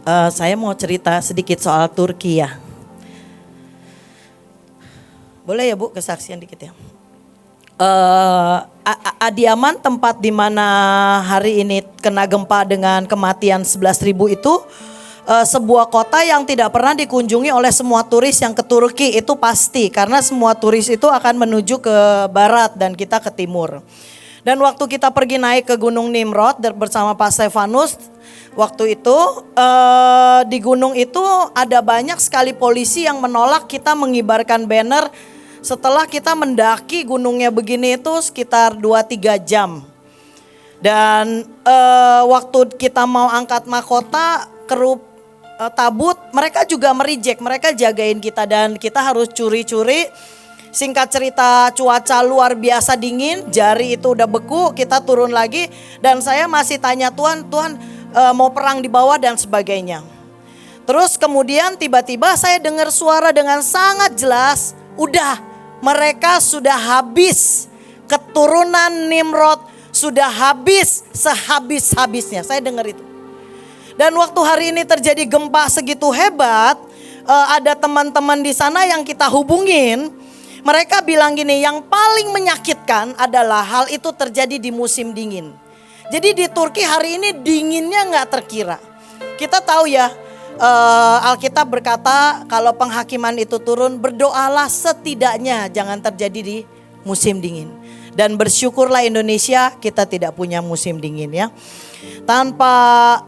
Saya mau cerita sedikit soal Turki ya. Boleh ya Bu, kesaksian dikit ya. Adiaman, tempat di mana hari ini kena gempa dengan kematian 11.000 itu sebuah kota yang tidak pernah dikunjungi oleh semua turis yang ke Turki, itu pasti. Karena semua turis itu akan menuju ke barat dan kita ke timur. Dan waktu kita pergi naik ke Gunung Nimrod bersama Pak Stefanus, waktu itu di gunung itu ada banyak sekali polisi yang menolak kita mengibarkan banner setelah kita mendaki gunungnya begini itu sekitar 2-3 jam. Dan waktu kita mau angkat mahkota, kru tabut, mereka juga mereject, mereka jagain kita dan kita harus curi-curi. Singkat cerita, cuaca luar biasa dingin, jari itu udah beku, kita turun lagi dan saya masih tanya Tuhan mau perang di bawah dan sebagainya. Terus kemudian tiba-tiba saya dengar suara dengan sangat jelas, udah mereka sudah habis, keturunan Nimrod sudah habis sehabis-habisnya. Saya dengar itu. Dan waktu hari ini terjadi gempa segitu hebat, ada teman-teman di sana yang kita hubungin. Mereka bilang gini, yang paling menyakitkan adalah hal itu terjadi di musim dingin. Jadi di Turki hari ini dinginnya gak terkira. Kita tahu ya, Alkitab berkata kalau penghakiman itu turun, berdoalah setidaknya jangan terjadi di musim dingin. Dan bersyukurlah Indonesia kita tidak punya musim dingin ya. Tanpa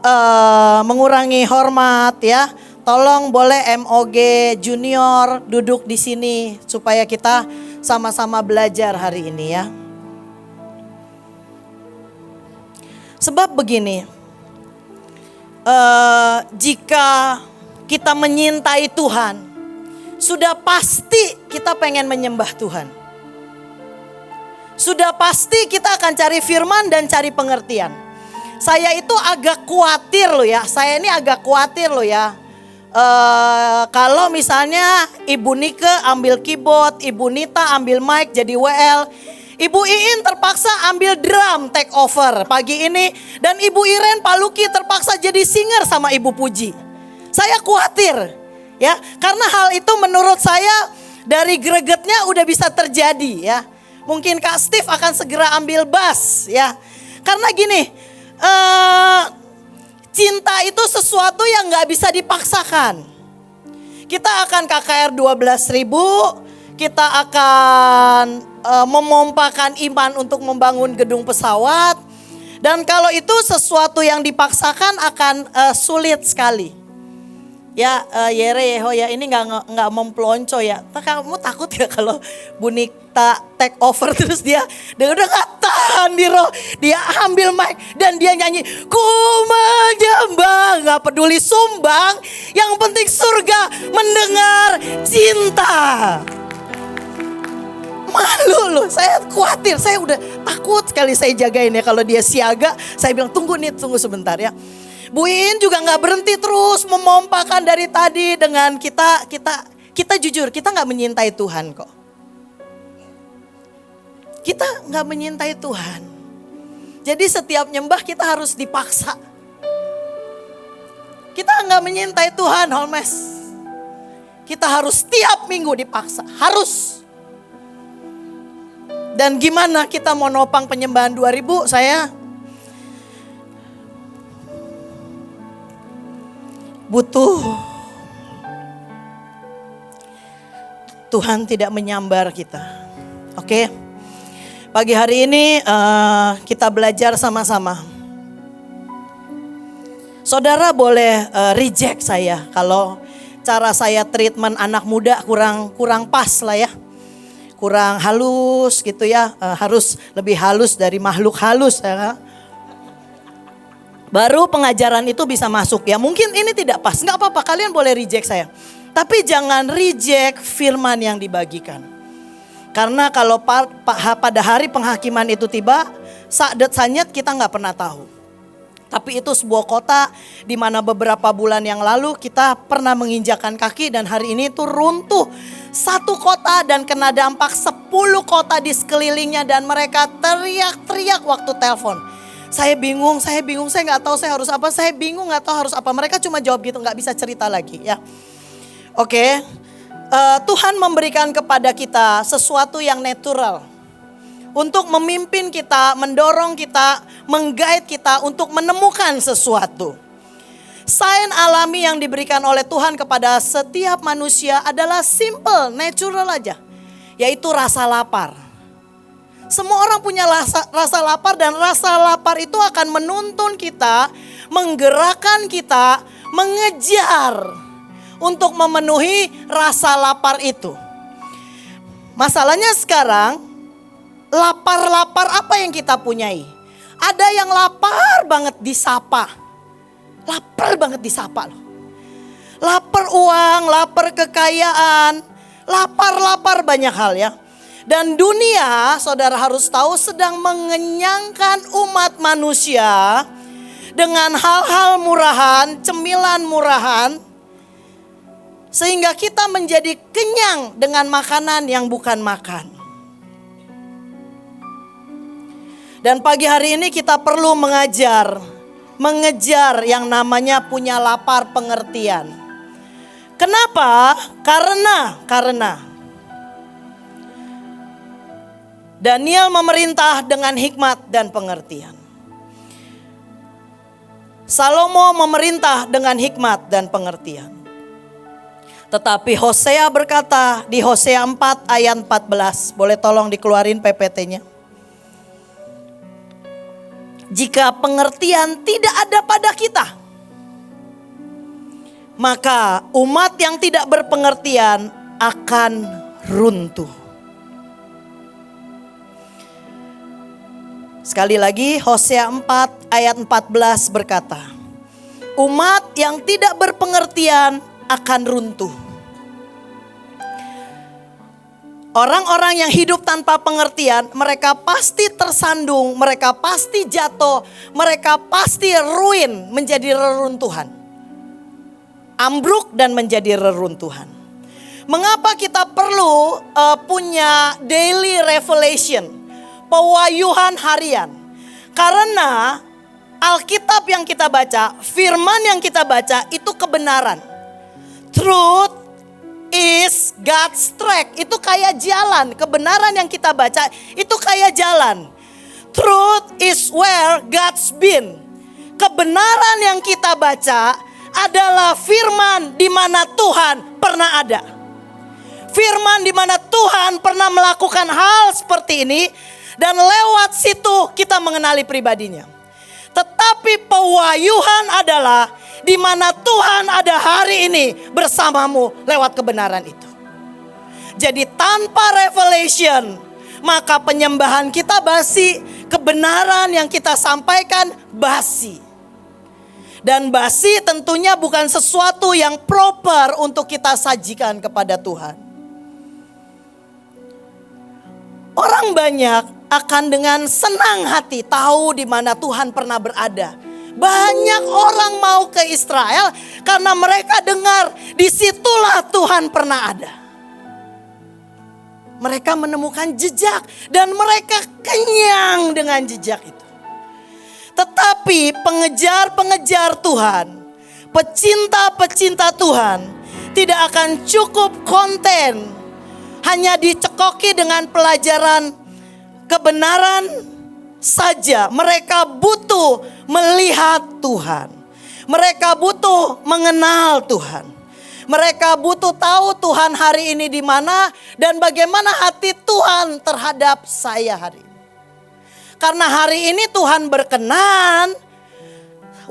mengurangi hormat ya. Tolong boleh MOG Junior duduk di sini supaya kita sama-sama belajar hari ini ya. Sebab begini, jika kita menyintai Tuhan, sudah pasti kita pengen menyembah Tuhan. Sudah pasti kita akan cari firman dan cari pengertian. Saya itu agak khawatir loh ya, kalau misalnya Ibu Nike ambil keyboard, Ibu Nita ambil mic jadi WL, Ibu Iin terpaksa ambil drum take over pagi ini, dan Ibu Iren Pak Luki terpaksa jadi singer sama Ibu Puji. Saya khawatir ya, karena hal itu menurut saya dari gregetnya udah bisa terjadi ya. Mungkin Kak Steve akan segera ambil bass ya. Karena gini, cinta itu sesuatu yang gak bisa dipaksakan. Kita akan KKR 12.000, kita akan memompakan iman untuk membangun gedung pesawat. Dan kalau itu sesuatu yang dipaksakan akan sulit sekali. Ya Yere Yehoya ini gak memplonco ya. Kamu takut ya kalau Bu Nikta take over terus dia udah gak tahan di roh. Dia ambil mic dan dia nyanyi, ku menyembah, gak peduli sumbang, yang penting surga mendengar cinta. Malu loh, saya khawatir, saya udah takut sekali saya jagain ya. Kalau dia siaga, saya bilang tunggu sebentar ya. Bu In juga gak berhenti terus memompakan dari tadi dengan kita jujur, kita gak menyintai Tuhan kok. Kita gak menyintai Tuhan. Jadi setiap nyembah kita harus dipaksa. Kita gak menyintai Tuhan, Holmes. Kita harus tiap minggu dipaksa, harus. Dan gimana kita mau nopang penyembahan 2000, saya butuh Tuhan tidak menyambar kita. Oke. Pagi hari ini kita belajar sama-sama. Saudara boleh reject saya kalau cara saya treatment anak muda kurang pas lah ya. Kurang halus gitu ya. Harus lebih halus dari makhluk halus ya. Baru pengajaran itu bisa masuk ya. Mungkin ini tidak pas, gak apa-apa, kalian boleh reject saya. Tapi jangan reject firman yang dibagikan. Karena kalau pada hari penghakiman itu tiba, sadet sanyet kita gak pernah tahu. Tapi itu sebuah kota di mana beberapa bulan yang lalu kita pernah menginjakan kaki dan hari ini itu runtuh. Satu kota dan kena dampak 10 kota di sekelilingnya dan mereka teriak-teriak waktu telepon. Saya bingung, saya nggak tahu saya harus apa, saya bingung nggak tahu harus apa. Mereka cuma jawab gitu, nggak bisa cerita lagi ya. Oke, Tuhan memberikan kepada kita sesuatu yang natural untuk memimpin kita, mendorong kita, menggait kita untuk menemukan sesuatu. Sign alami yang diberikan oleh Tuhan kepada setiap manusia adalah simple, natural aja, yaitu rasa lapar. Semua orang punya rasa lapar, dan rasa lapar itu akan menuntun kita, menggerakkan kita, mengejar untuk memenuhi rasa lapar itu. Masalahnya sekarang, lapar-lapar apa yang kita punyai? Ada yang lapar banget disapa. Lapar banget disapa loh. Lapar uang, lapar kekayaan, lapar banyak hal ya. Dan dunia, saudara harus tahu, sedang mengenyangkan umat manusia dengan hal-hal murahan, cemilan murahan, sehingga kita menjadi kenyang dengan makanan yang bukan makan. Dan pagi hari ini kita perlu mengejar yang namanya punya lapar pengertian. Kenapa? Karena Daniel memerintah dengan hikmat dan pengertian. Salomo memerintah dengan hikmat dan pengertian. Tetapi Hosea berkata di Hosea 4 ayat 14. Boleh tolong dikeluarin PPT-nya. Jika pengertian tidak ada pada kita, maka umat yang tidak berpengertian akan runtuh. Sekali lagi Hosea 4 ayat 14 berkata, umat yang tidak berpengertian akan runtuh. Orang-orang yang hidup tanpa pengertian, mereka pasti tersandung, mereka pasti jatuh, mereka pasti ruin, menjadi reruntuhan. Ambruk dan menjadi reruntuhan. Mengapa kita perlu punya daily revelation? Pewahyuan harian. Karena Alkitab yang kita baca, firman yang kita baca itu kebenaran. Truth is God's track. Itu kayak jalan. Kebenaran yang kita baca itu kayak jalan. Truth is where God's been. Kebenaran yang kita baca adalah firman di mana Tuhan pernah ada. Firman di mana Tuhan pernah melakukan hal seperti ini. Dan lewat situ kita mengenali pribadinya. Tetapi pewahyuan adalah di mana Tuhan ada hari ini bersamamu lewat kebenaran itu. Jadi tanpa revelation, maka penyembahan kita basi, kebenaran yang kita sampaikan basi. Dan basi tentunya bukan sesuatu yang proper untuk kita sajikan kepada Tuhan. Orang banyak akan dengan senang hati tahu di mana Tuhan pernah berada. Banyak orang mau ke Israel karena mereka dengar disitulah Tuhan pernah ada. Mereka menemukan jejak dan mereka kenyang dengan jejak itu. Tetapi pengejar-pengejar Tuhan, pecinta-pecinta Tuhan tidak akan cukup konten hanya dicekoki dengan pelajaran kebenaran saja. Mereka butuh melihat Tuhan. Mereka butuh mengenal Tuhan. Mereka butuh tahu Tuhan hari ini di mana dan bagaimana hati Tuhan terhadap saya hari ini. Karena hari ini Tuhan berkenan,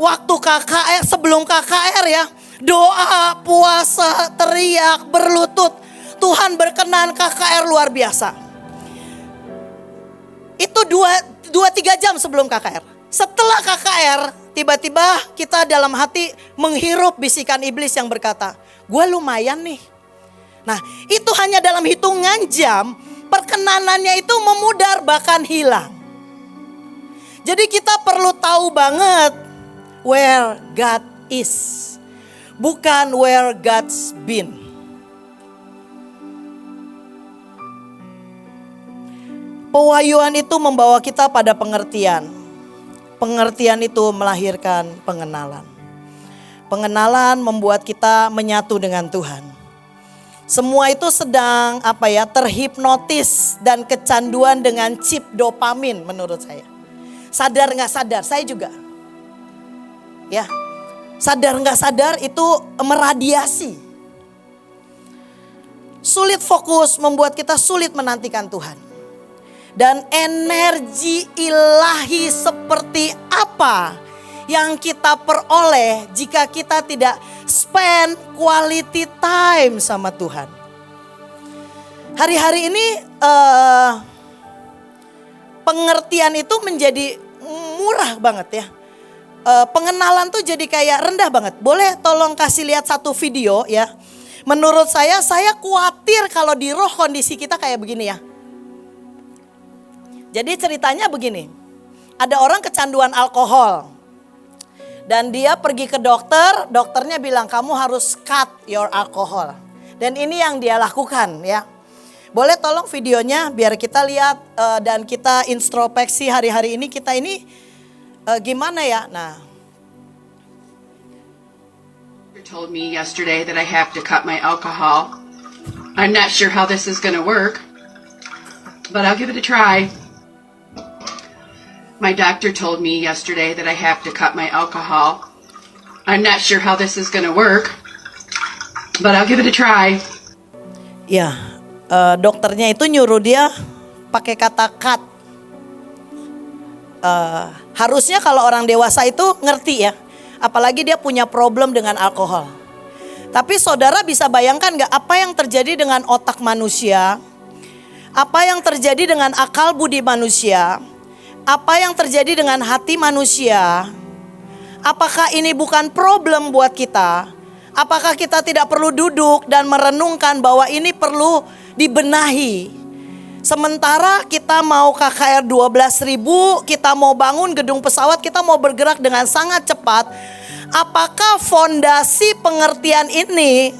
waktu KKR, sebelum KKR ya, doa, puasa, teriak, berlutut. Tuhan berkenan KKR luar biasa. Itu 2-3 jam sebelum KKR. Setelah KKR, tiba-tiba kita dalam hati menghirup bisikan iblis yang berkata, gue lumayan nih. Nah itu hanya dalam hitungan jam, perkenanannya itu memudar bahkan hilang. Jadi kita perlu tahu banget where God is. Bukan where God's been. Pewahyuan itu membawa kita pada pengertian. pengertian itu melahirkan pengenalan. Pengenalan membuat kita menyatu dengan Tuhan. Semua itu sedang terhipnotis dan kecanduan dengan chip dopamin menurut saya. Sadar nggak sadar, saya juga. Ya, sadar nggak sadar itu meradiasi. Sulit fokus membuat kita sulit menantikan Tuhan. Dan energi ilahi seperti apa yang kita peroleh jika kita tidak spend quality time sama Tuhan. Hari-hari ini pengertian itu menjadi murah banget ya. Pengenalan tuh jadi kayak rendah banget. Boleh tolong kasih lihat satu video ya. Menurut saya khawatir kalau di roh kondisi kita kayak begini ya. Jadi ceritanya begini, ada orang kecanduan alkohol dan dia pergi ke dokter, dokternya bilang kamu harus cut your alcohol. Dan ini yang dia lakukan ya. Boleh tolong videonya biar kita lihat dan kita introspeksi hari-hari ini kita ini gimana ya. Nah, You told me yesterday that I have to cut my alcohol. I'm not sure how this is going to work, but I'll give it a try. My doctor told me yesterday that I have to cut my alcohol. I'm not sure how this is going to work, but I'll give it a try. ya dokternya itu nyuruh dia pakai kata cut. Harusnya kalau orang dewasa itu ngerti ya, apalagi dia punya problem dengan alkohol. Tapi saudara bisa bayangkan gak apa yang terjadi dengan otak manusia, apa yang terjadi dengan akal budi manusia, apa yang terjadi dengan hati manusia? Apakah ini bukan problem buat kita? Apakah kita tidak perlu duduk dan merenungkan bahwa ini perlu dibenahi? Sementara kita mau KKR 12.000, kita mau bangun gedung pesawat, kita mau bergerak dengan sangat cepat. Apakah fondasi pengertian ini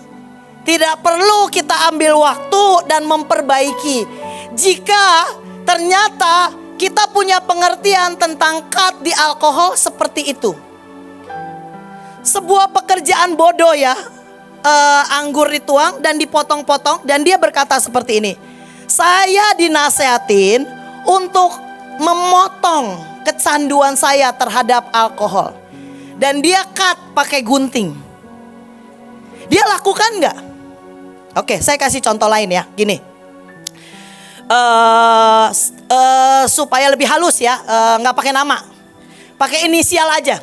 tidak perlu kita ambil waktu dan memperbaiki? Jika ternyata kita punya pengertian tentang cut di alkohol seperti itu. Sebuah pekerjaan bodoh ya. Anggur dituang dan dipotong-potong dan dia berkata seperti ini. Saya dinasehatin untuk memotong kecanduan saya terhadap alkohol. Dan dia cut pakai gunting. Dia lakukan gak? Oke, saya kasih contoh lain ya. Gini. Supaya lebih halus ya, nggak pakai nama, pakai inisial aja.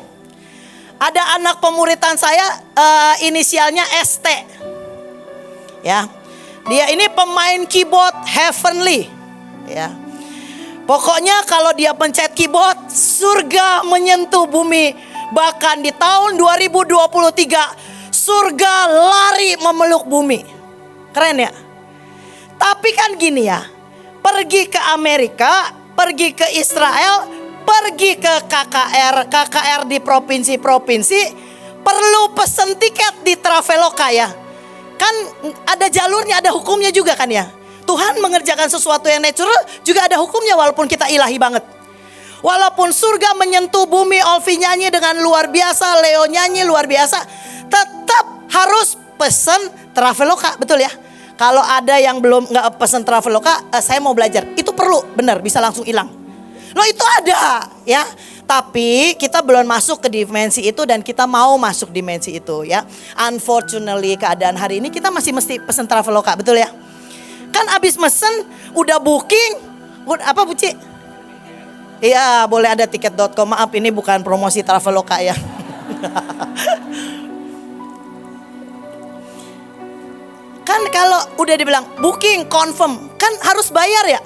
Ada anak pemuritan saya, inisialnya ST, ya. Dia ini pemain keyboard heavenly, ya. Pokoknya kalau dia pencet keyboard, surga menyentuh bumi. Bahkan di tahun 2023, surga lari memeluk bumi. Keren ya. Tapi kan gini ya. Pergi ke Amerika, pergi ke Israel, pergi ke KKR di provinsi-provinsi, perlu pesen tiket di Traveloka ya. Kan ada jalurnya, ada hukumnya juga kan ya. Tuhan mengerjakan sesuatu yang natural juga ada hukumnya walaupun kita ilahi banget. Walaupun surga menyentuh bumi, Olvi nyanyi dengan luar biasa, Leo nyanyi luar biasa, tetap harus pesen Traveloka, betul ya. Kalau ada yang belum nggak pesen Traveloka, saya mau belajar. Itu perlu, benar, bisa langsung hilang. Loh itu ada, ya. Tapi kita belum masuk ke dimensi itu dan kita mau masuk dimensi itu, ya. Unfortunately keadaan hari ini kita masih mesti pesen Traveloka, betul ya? Kan abis mesen, udah booking, apa Bu Ci? Iya, boleh ada tiket.com. Maaf, ini bukan promosi Traveloka ya. Kan kalau udah dibilang booking, confirm, kan harus bayar ya.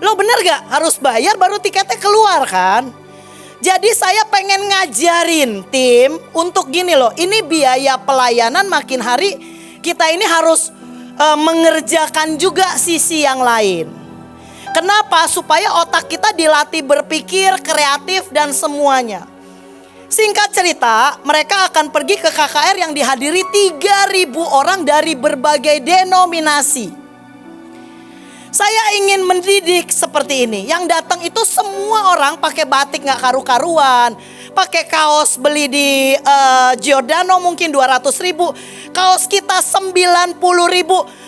Lo bener gak? Harus bayar baru tiketnya keluar kan. Jadi saya pengen ngajarin tim untuk gini loh. Ini biaya pelayanan makin hari kita ini harus mengerjakan juga sisi yang lain. Kenapa? Supaya otak kita dilatih berpikir, kreatif dan semuanya. Singkat cerita, mereka akan pergi ke KKR yang dihadiri 3.000 orang dari berbagai denominasi. Saya ingin mendidik seperti ini. Yang datang itu semua orang pakai batik gak karu-karuan, pakai kaos beli di Giordano mungkin 200.000. Kaos kita 90.000,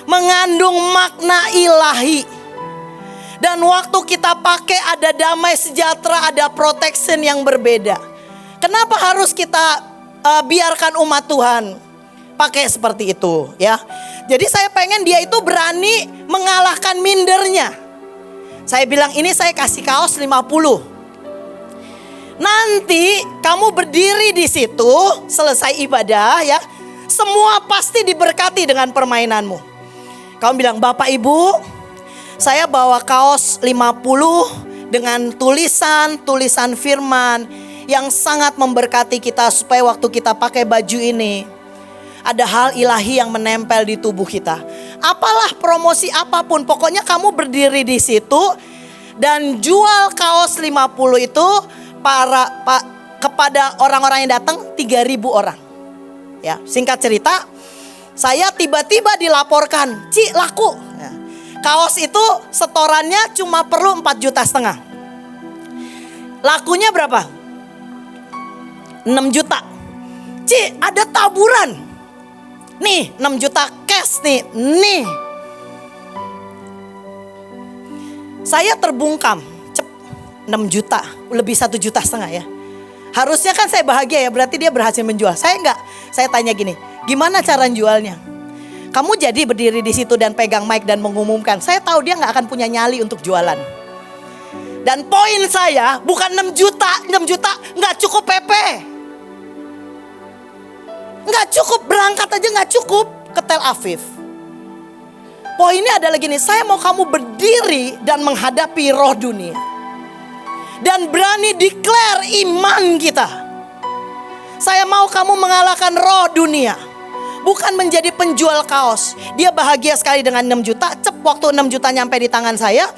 mengandung makna ilahi. Dan waktu kita pakai ada damai sejahtera, ada protection yang berbeda. Kenapa harus kita biarkan umat Tuhan pakai seperti itu ya? Jadi saya pengen dia itu berani mengalahkan mindernya. Saya bilang ini saya kasih kaos 50. Nanti kamu berdiri di situ selesai ibadah ya. Semua pasti diberkati dengan permainanmu. Kamu bilang, Bapak Ibu, saya bawa kaos 50 dengan tulisan firman yang sangat memberkati kita supaya waktu kita pakai baju ini ada hal ilahi yang menempel di tubuh kita. Apalah promosi apapun, pokoknya kamu berdiri di situ dan jual kaos 50 itu kepada orang-orang yang datang 3.000 orang. Ya, singkat cerita, saya tiba-tiba dilaporkan, Ci laku. Ya, kaos itu setorannya cuma perlu 4,5 juta. Lakunya berapa? 6 juta. Ci, ada taburan. Nih 6 juta cash nih. Saya terbungkam. 6 juta, lebih 1,5 juta ya. Harusnya kan saya bahagia ya, berarti dia berhasil menjual. Saya enggak. Saya tanya gini, gimana cara jualnya? Kamu jadi berdiri di situ dan pegang mic dan mengumumkan. Saya tahu dia enggak akan punya nyali untuk jualan. Dan poin saya bukan 6 juta enggak cukup PP. Enggak cukup, berangkat aja enggak cukup ke Tel Aviv. Poinnya adalah gini, saya mau kamu berdiri dan menghadapi roh dunia. Dan berani declare iman kita. Saya mau kamu mengalahkan roh dunia. Bukan menjadi penjual kaos. Dia bahagia sekali dengan 6 juta. Waktu 6 juta nyampe di tangan saya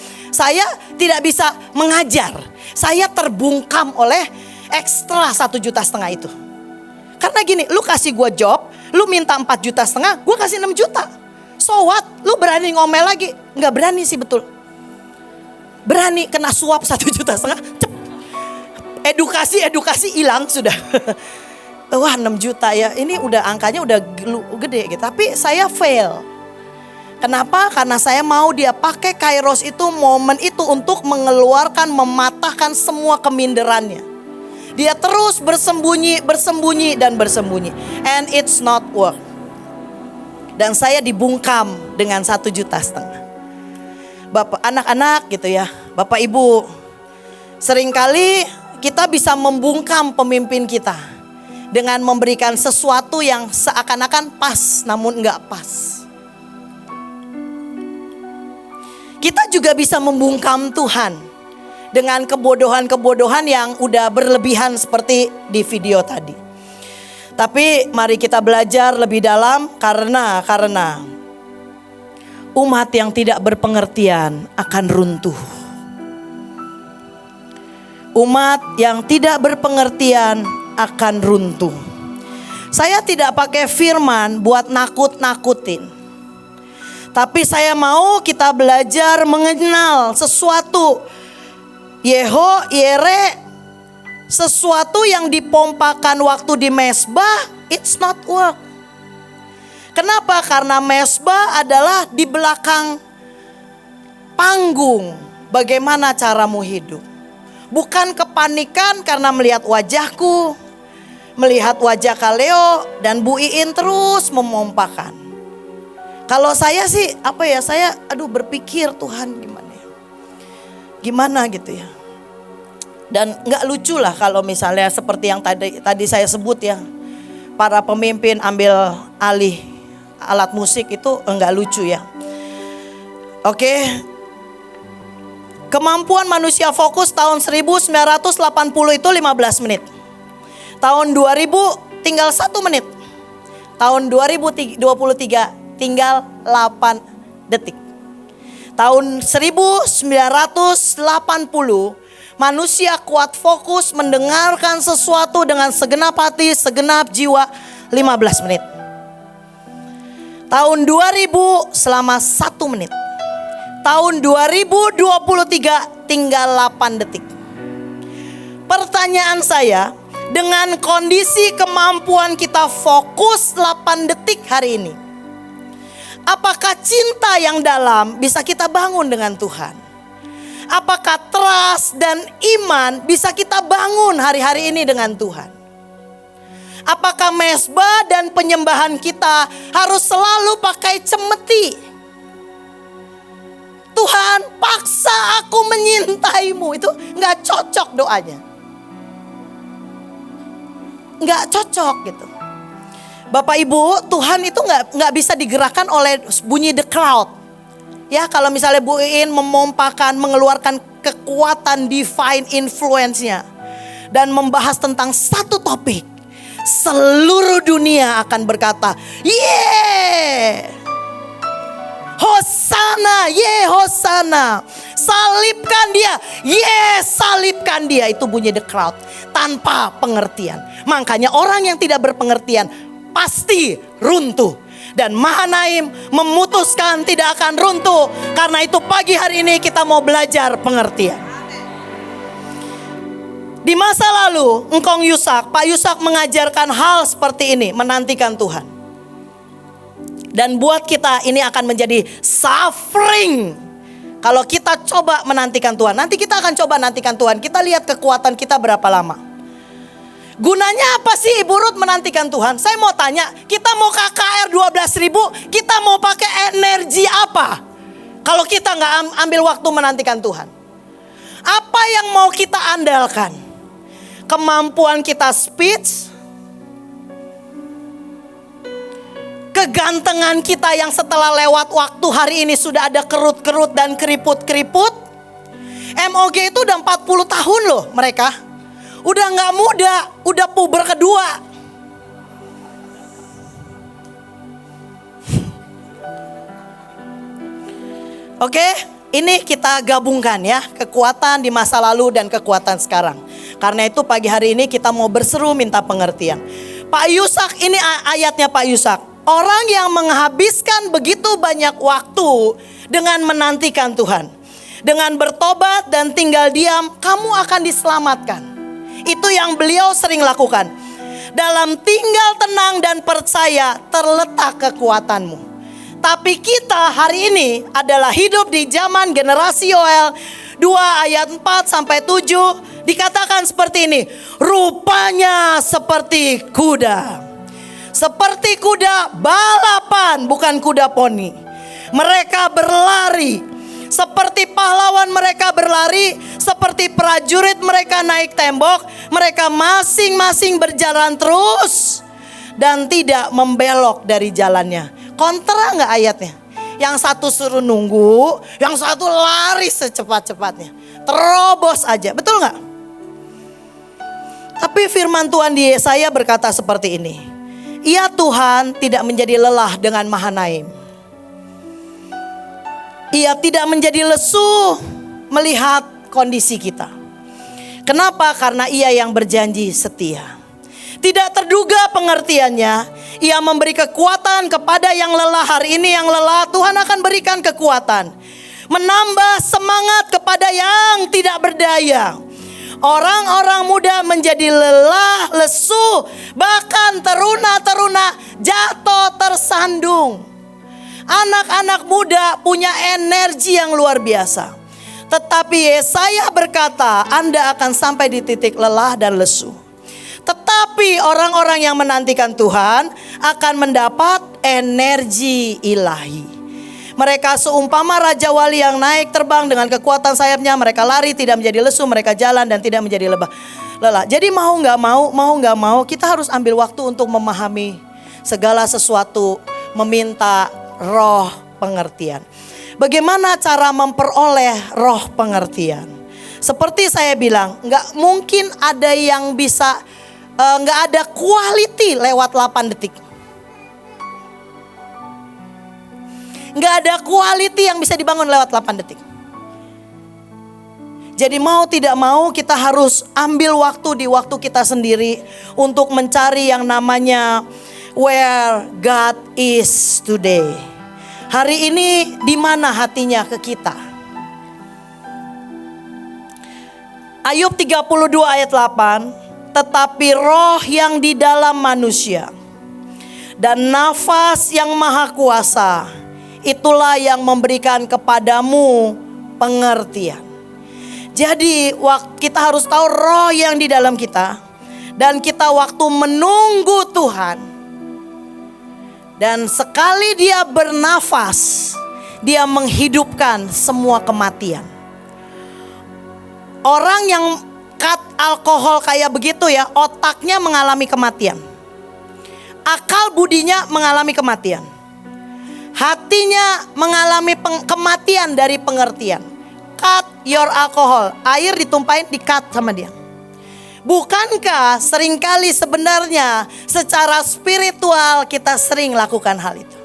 tidak bisa mengajar. Saya terbungkam oleh ekstra 1,5 juta itu. Karena gini, lu kasih gue job, lu minta 4,5 juta, gue kasih 6 juta. So what? Lu berani ngomel lagi? Nggak berani sih betul. Berani kena suap 1,5 juta. Edukasi hilang sudah. Wah 6 juta ya, ini udah angkanya udah gede gitu. Tapi saya fail. Kenapa? Karena saya mau dia pakai kairos itu, momen itu untuk mengeluarkan, mematahkan semua keminderannya. Dia terus bersembunyi dan bersembunyi. And it's not work. Dan saya dibungkam dengan 1,5 juta. Bapak, anak-anak gitu ya, Bapak Ibu, seringkali kita bisa membungkam pemimpin kita dengan memberikan sesuatu yang seakan-akan pas, namun enggak pas. Kita juga bisa membungkam Tuhan dengan kebodohan-kebodohan yang udah berlebihan seperti di video tadi. Tapi mari kita belajar lebih dalam karena umat yang tidak berpengertian akan runtuh. Umat yang tidak berpengertian akan runtuh. Saya tidak pakai firman buat nakut-nakutin. Tapi saya mau kita belajar mengenal sesuatu. Yere, sesuatu yang dipompakan waktu di mesbah, it's not work. Kenapa? Karena mesbah adalah di belakang panggung. Bagaimana caramu hidup? Bukan kepanikan karena melihat wajahku, melihat wajah Kaleo dan Bu Iin terus memompakan. Kalau saya sih saya berpikir Tuhan gimana gitu ya. Dan gak lucu lah kalau misalnya seperti yang tadi saya sebut ya, para pemimpin ambil alih alat musik itu enggak lucu ya. Oke. Kemampuan manusia fokus tahun 1980 itu 15 menit. Tahun 2000 tinggal 1 menit. Tahun 2023 tinggal 8 detik. Tahun 1980 manusia kuat fokus mendengarkan sesuatu dengan segenap hati, segenap jiwa 15 menit. Tahun 2000 selama 1 menit. Tahun 2023 tinggal 8 detik. Pertanyaan saya, dengan kondisi kemampuan kita fokus 8 detik hari ini, apakah cinta yang dalam bisa kita bangun dengan Tuhan? Apakah trust dan iman bisa kita bangun hari-hari ini dengan Tuhan? Apakah mesbah dan penyembahan kita harus selalu pakai cemeti? Tuhan, paksa aku menyintaimu. Itu gak cocok doanya. Gak cocok gitu. Bapak Ibu, Tuhan itu gak bisa digerakkan oleh bunyi the crowd. Ya, kalau misalnya Bu Iin memompakan, mengeluarkan kekuatan divine influence-nya dan membahas tentang satu topik, seluruh dunia akan berkata, "Yeay! Hosana, ye Hosana, salibkan dia, ye salibkan dia." Itu bunyi the crowd, tanpa pengertian. Makanya orang yang tidak berpengertian pasti runtuh. Dan Mahanaim memutuskan tidak akan runtuh. Karena itu pagi hari ini kita mau belajar pengertian. Di masa lalu Engkong Yusak, Pak Yusak mengajarkan hal seperti ini, menantikan Tuhan. Dan buat kita ini akan menjadi suffering kalau kita coba menantikan Tuhan. Nanti kita akan coba nantikan Tuhan. Kita lihat kekuatan kita berapa lama. Gunanya apa sih Ibu Ruth menantikan Tuhan? Saya mau tanya, kita mau KKR 12.000, kita mau pakai energi apa? Kalau kita gak ambil waktu menantikan Tuhan. Apa yang mau kita andalkan? Kemampuan kita speech? Kegantengan kita yang setelah lewat waktu hari ini sudah ada kerut-kerut dan keriput-keriput? MOG itu udah 40 tahun loh mereka. Udah gak muda, udah puber kedua. Oke, ini kita gabungkan ya, kekuatan di masa lalu dan kekuatan sekarang. Karena itu pagi hari ini kita mau berseru minta pengertian. Pak Yusak, ini ayatnya Pak Yusak. Orang yang menghabiskan begitu banyak waktu dengan menantikan Tuhan, dengan bertobat dan tinggal diam, kamu akan diselamatkan. Itu yang beliau sering lakukan. Dalam tinggal tenang dan percaya terletak kekuatanmu. Tapi kita hari ini adalah hidup di zaman generasi Yoel 2 ayat 4 sampai 7. Dikatakan seperti ini, rupanya seperti kuda. Seperti kuda balapan, bukan kuda poni. Mereka berlari. Seperti pahlawan mereka berlari. Seperti prajurit mereka naik tembok. Mereka masing-masing berjalan terus. Dan tidak membelok dari jalannya. Kontra gak ayatnya? Yang satu suruh nunggu. Yang satu lari secepat-cepatnya. Terobos aja, betul gak? Tapi firman Tuhan di Yesaya berkata seperti ini. Ya Tuhan tidak menjadi lelah dengan Mahanaim. Ia tidak menjadi lesu melihat kondisi kita. Kenapa? Karena ia yang berjanji setia. Tidak terduga pengertiannya. Ia memberi kekuatan kepada yang lelah. Hari ini yang lelah Tuhan akan berikan kekuatan. Menambah semangat kepada yang tidak berdaya. Orang-orang muda menjadi lelah, lesu, bahkan teruna-teruna jatuh tersandung. Anak-anak muda punya energi yang luar biasa. Tetapi Yesaya berkata, Anda akan sampai di titik lelah dan lesu. Tetapi orang-orang yang menantikan Tuhan akan mendapat energi ilahi. Mereka seumpama Raja Wali yang naik terbang dengan kekuatan sayapnya. Mereka lari tidak menjadi lesu, mereka jalan dan tidak menjadi lelah. Jadi mau gak mau kita harus ambil waktu untuk memahami segala sesuatu. Meminta roh pengertian. Bagaimana cara memperoleh roh pengertian? Seperti saya bilang, gak mungkin ada yang bisa, gak ada quality lewat 8 detik. Gak ada quality yang bisa dibangun lewat 8 detik. Jadi mau tidak mau kita harus ambil waktu di waktu kita sendiri untuk mencari yang namanya where God is today. Hari ini di mana hatinya ke kita? Ayub 32 ayat 8, tetapi roh yang di dalam manusia dan nafas yang maha kuasa, itulah yang memberikan kepadamu pengertian. Jadi kita harus tahu roh yang di dalam kita, dan kita waktu menunggu Tuhan, dan sekali dia bernafas, dia menghidupkan semua kematian. Orang yang cut alkohol kayak begitu ya, otaknya mengalami kematian. Akal budinya mengalami kematian. Hatinya mengalami kematian dari pengertian. Cut your alcohol, air ditumpahin, di-cut sama dia. Bukankah seringkali sebenarnya secara spiritual kita sering lakukan hal itu?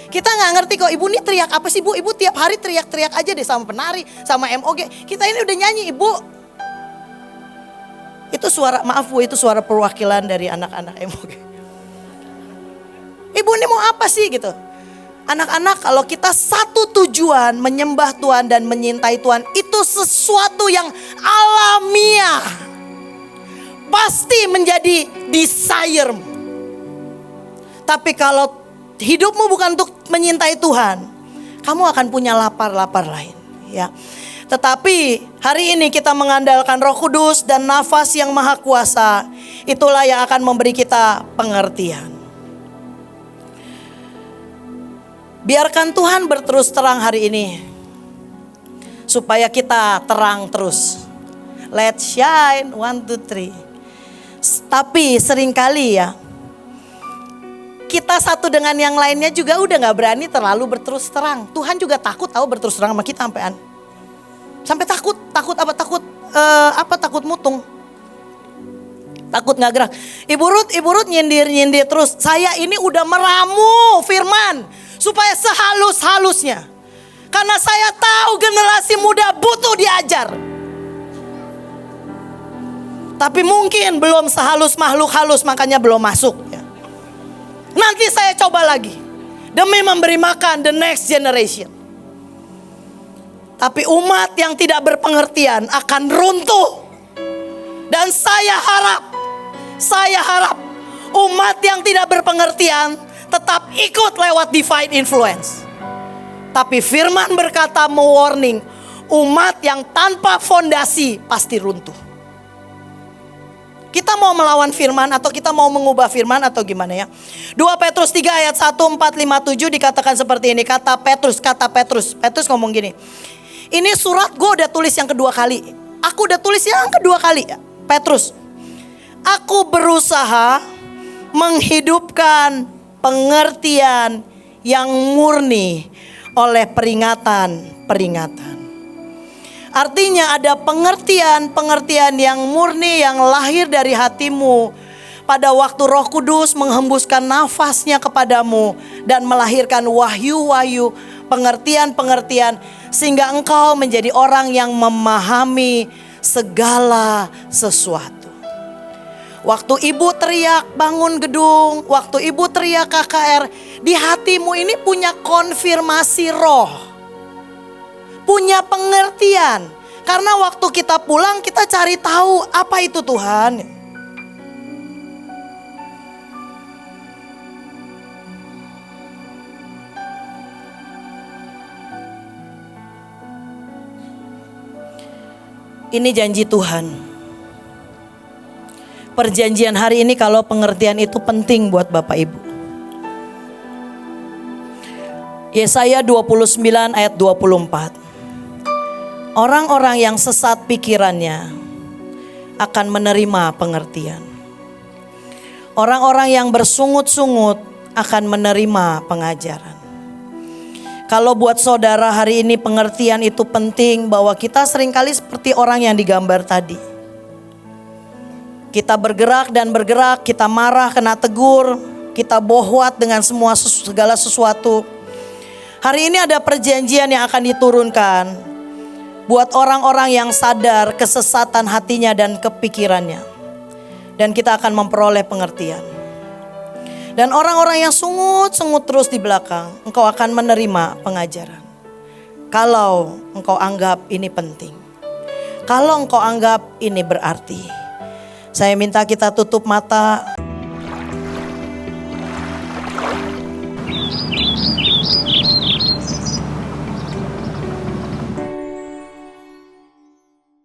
Kita gak ngerti kok, ibu ini teriak apa sih bu? Ibu tiap hari teriak-teriak aja deh sama penari, sama MOG. Kita ini udah nyanyi ibu. Itu suara, maaf bu, itu suara perwakilan dari anak-anak MOG. Ibu ini mau apa sih gitu? Anak-anak, kalau kita satu tujuan menyembah Tuhan dan menyintai Tuhan, itu sesuatu yang alamiah. Pasti menjadi desire. Tapi kalau hidupmu bukan untuk menyintai Tuhan, kamu akan punya lapar-lapar lain, ya. Tetapi hari ini kita mengandalkan Roh Kudus dan nafas yang maha kuasa. Itulah yang akan memberi kita pengertian. Biarkan Tuhan berterus terang hari ini, supaya kita terang terus. Let's shine, 1, 2, 3. Tapi seringkali ya, kita satu dengan yang lainnya juga udah gak berani terlalu berterus terang. Tuhan juga takut tahu berterus terang sama kita sampean. Sampai takut takut mutung. Takut gak gerak. Ibu Ruth nyindir terus. Saya ini udah meramu firman supaya sehalus-halusnya. Karena saya tahu generasi muda butuh diajar. Tapi mungkin belum sehalus makhluk halus, makanya belum masuk ya. Nanti saya coba lagi demi memberi makan the next generation. Tapi umat yang tidak berpengertian akan runtuh. Dan saya harap umat yang tidak berpengertian tetap ikut lewat divine influence. Tapi firman berkata mewarning, umat yang tanpa fondasi pasti runtuh. Kita mau melawan firman atau kita mau mengubah firman atau gimana ya? 2 Petrus 3 ayat 1, 4, 5, 7 dikatakan seperti ini. Kata Petrus ngomong gini. Ini surat gue udah tulis yang kedua kali. Aku udah tulis yang kedua kali. Petrus, aku berusaha menghidupkan pengertian yang murni oleh peringatan. Artinya ada pengertian yang murni yang lahir dari hatimu pada waktu Roh Kudus menghembuskan nafasnya kepadamu dan melahirkan wahyu-wahyu, pengertian sehingga engkau menjadi orang yang memahami segala sesuatu. Waktu ibu teriak bangun gedung, waktu ibu teriak KKR, di hatimu ini punya konfirmasi roh. Punya pengertian. Karena waktu kita pulang kita cari tahu apa itu Tuhan. Ini janji Tuhan. Perjanjian hari ini kalau pengertian itu penting buat Bapak Ibu. Yesaya 29 ayat 24. Orang-orang yang sesat pikirannya akan menerima pengertian. Orang-orang yang bersungut-sungut akan menerima pengajaran. Kalau buat saudara hari ini pengertian itu penting, bahwa kita seringkali seperti orang yang digambar tadi. Kita bergerak, kita marah, kena tegur, kita bohwat dengan segala sesuatu. Hari ini ada perjanjian yang akan diturunkan buat orang-orang yang sadar kesesatan hatinya dan kepikirannya. Dan kita akan memperoleh pengertian. Dan orang-orang yang sungut-sungut terus di belakang, engkau akan menerima pengajaran. Kalau engkau anggap ini penting. Kalau engkau anggap ini berarti. Saya minta kita tutup mata.